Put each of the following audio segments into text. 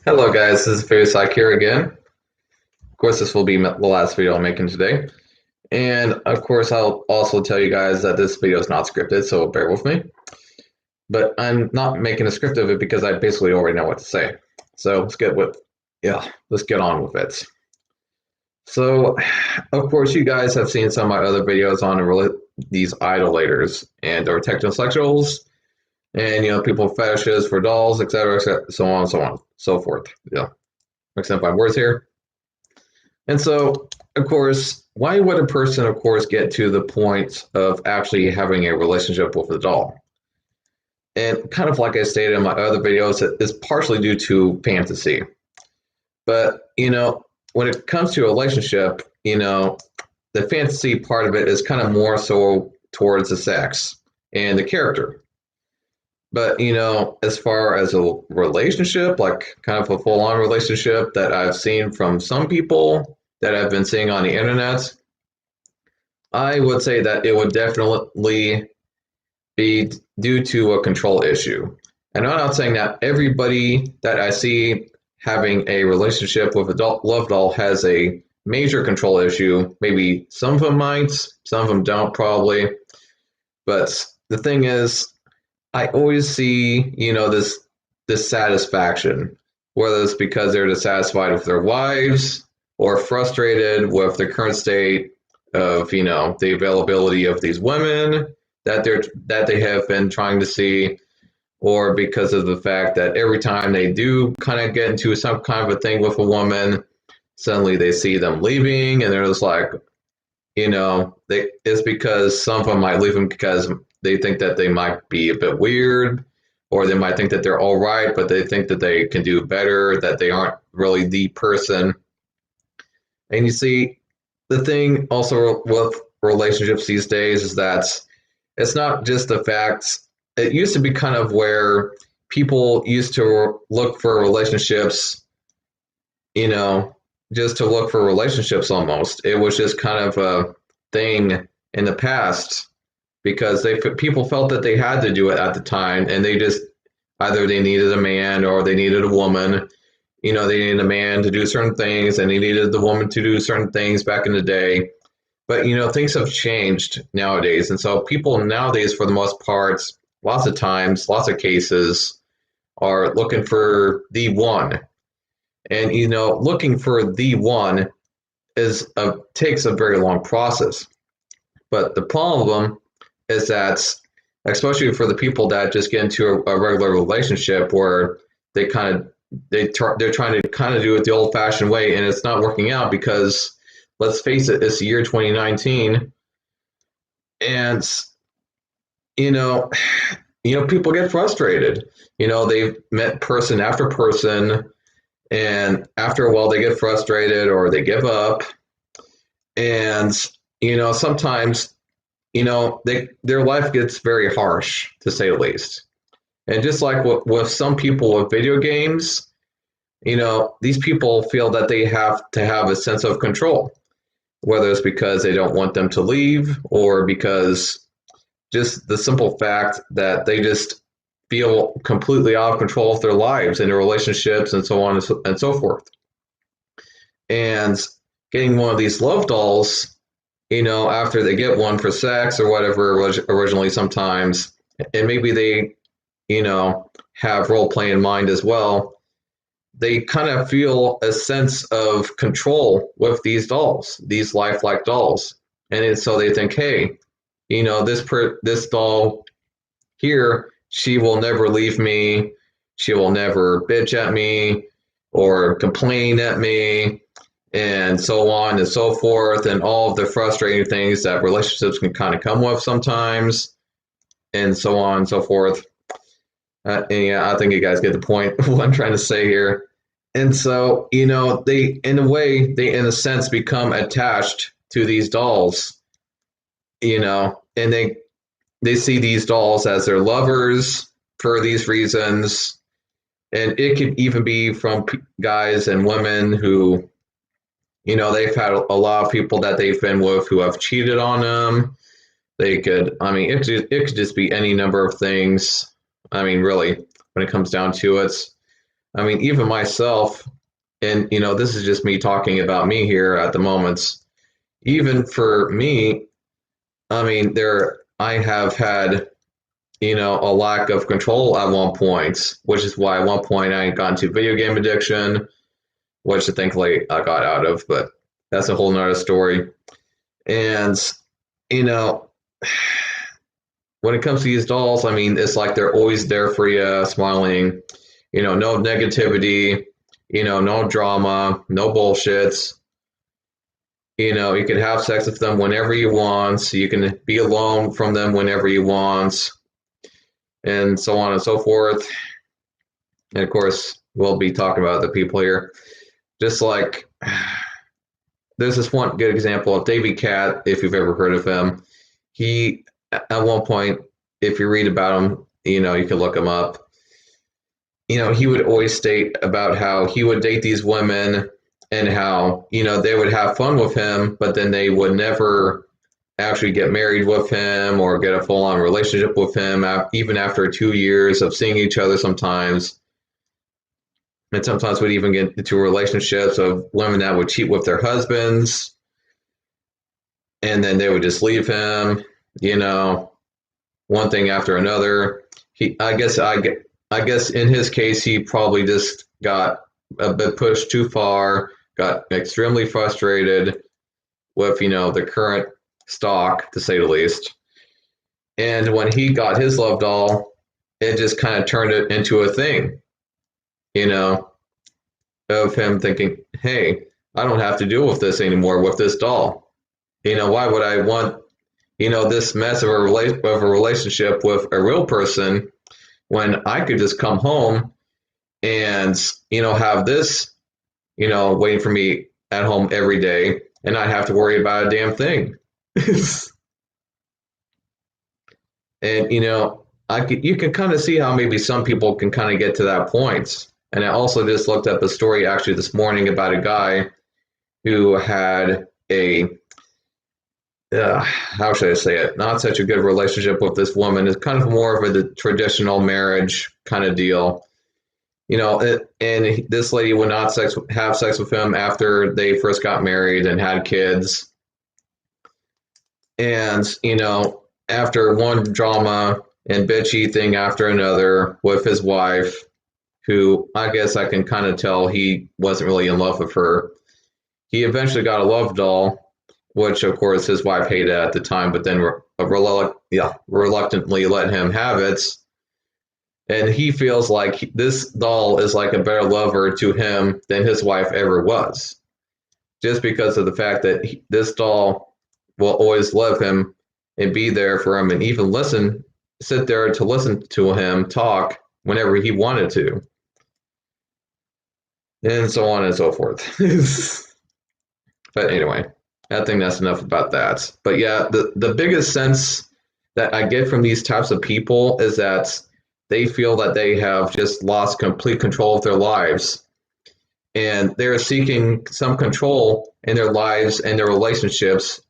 Hello guys, this is Fairsock here again. Of course, this will be the last video I'm making today. And of course, I'll also tell you guys that this video is not scripted, so bear with me. But I'm not making a script of it because I basically already know what to say. So let's get on with it. So, of course, you guys have seen some of my other videos on these idolaters and or technosexuals, and people fetishes for dolls, etc., so on, so on, so forth. Mixing up my words here. And so, of course, why would a person, of course, get to the point of actually having a relationship with a doll? And kind of like I stated in my other videos, it's partially due to fantasy. But, when it comes to a relationship, the fantasy part of it is kind of more so towards the sex and the character. But, as far as a relationship, like kind of a full on relationship that I've seen from some people that I've been seeing on the internet, I would say that it would definitely be due to a control issue. And I'm not saying that everybody that I see having a relationship with a love doll has a major control issue. Maybe some of them might, some of them don't, probably. But the thing is, I always see, this satisfaction, whether it's because they're dissatisfied with their wives or frustrated with the current state of, the availability of these women that they have been trying to see, or because of the fact that every time they do kind of get into some kind of a thing with a woman, suddenly they see them leaving, and they're just like, it's because some of them might leave them because they think that they might be a bit weird, or they might think that they're all right, but they think that they can do better, that they aren't really the person. And you see, the thing also with relationships these days is that it's not just the fact. It used to be kind of where people used to look for relationships, just to look for relationships almost. It was just kind of a thing in the past because people felt that they had to do it at the time, and they just either they needed a man or they needed a woman. They needed a man to do certain things, and they needed the woman to do certain things back in the day. But things have changed nowadays, and so people nowadays, for the most part, lots of times, lots of cases, are looking for the one. And looking for the one takes a very long process. But the problem is that, especially for the people that just get into a regular relationship where they're trying to kind of do it the old-fashioned way, and it's not working out because, let's face it, it's the year 2019, and people get frustrated. They've met person after person, and after a while they get frustrated or they give up, and sometimes their life gets very harsh, to say the least. And just like with some people with video games, these people feel that they have to have a sense of control, whether it's because they don't want them to leave or because just the simple fact that they just feel completely out of control of their lives and their relationships and so on and so forth. And getting one of these love dolls, after they get one for sex or whatever originally sometimes, and maybe they, have role play in mind as well, they kind of feel a sense of control with these dolls, these lifelike dolls. And so they think, hey, this doll here, she will never leave me. She will never bitch at me or complain at me, and so on and so forth, and all of the frustrating things that relationships can kind of come with sometimes, and so on and so forth. And yeah, I think you guys get the point of what I'm trying to say here. And so, they, in a way, they, in a sense, become attached to these dolls, and they see these dolls as their lovers for these reasons. And it could even be from guys and women who, they've had a lot of people that they've been with who have cheated on them. It could just be any number of things. Really, when it comes down to it. I mean, even myself, and this is just me talking about me here at the moment. Even for me, I mean, I have had a lack of control at one point, which is why at one point I got into video game addiction, which thankfully I got out of, but that's a whole nother story. And, you know, when it comes to these dolls, I mean, it's like they're always there for you, smiling, no negativity, no drama, no bullshits. You can have sex with them whenever you want. You can be alone from them whenever you want, and so on and so forth. And of course, we'll be talking about the people here. Just like there's this one good example of Davy Cat, if you've ever heard of him. He, at one point, if you read about him, you can look him up. He would always state about how he would date these women and how, they would have fun with him, but then they would never actually get married with him or get a full-on relationship with him, even after 2 years of seeing each other sometimes. And sometimes would even get into relationships of women that would cheat with their husbands, and then they would just leave him, one thing after another. I guess in his case, he probably just got a bit pushed too far, got extremely frustrated with, the current stock, to say the least. And when he got his love doll, it just kind of turned it into a thing, of him thinking, hey, I don't have to deal with this anymore with this doll. Why would I want, this mess of a relationship with a real person when I could just come home and, have this, waiting for me at home every day and not have to worry about a damn thing. And, you can kind of see how maybe some people can kind of get to that point. And I also just looked up a story actually this morning about a guy who had how should I say it, not such a good relationship with this woman. It's kind of more of a traditional marriage kind of deal. And this lady would not have sex with him after they first got married and had kids. And, after one drama and bitchy thing after another with his wife, who I guess I can kind of tell he wasn't really in love with her, he eventually got a love doll, which of course his wife hated at the time, but then reluctantly let him have it. And he feels like this doll is like a better lover to him than his wife ever was, just because of the fact that this doll will always love him and be there for him and even sit there to listen to him talk whenever he wanted to, and so on and so forth. But anyway, I think that's enough about that. But yeah, the biggest sense that I get from these types of people is that they feel that they have just lost complete control of their lives, and they're seeking some control in their lives and their relationships,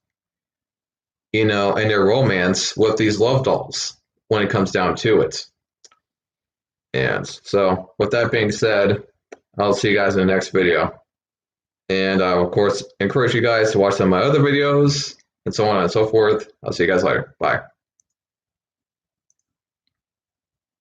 and their romance with these love dolls when it comes down to it. And so with that being said, I'll see you guys in the next video. And I will, of course, encourage you guys to watch some of my other videos and so on and so forth. I'll see you guys later. Bye.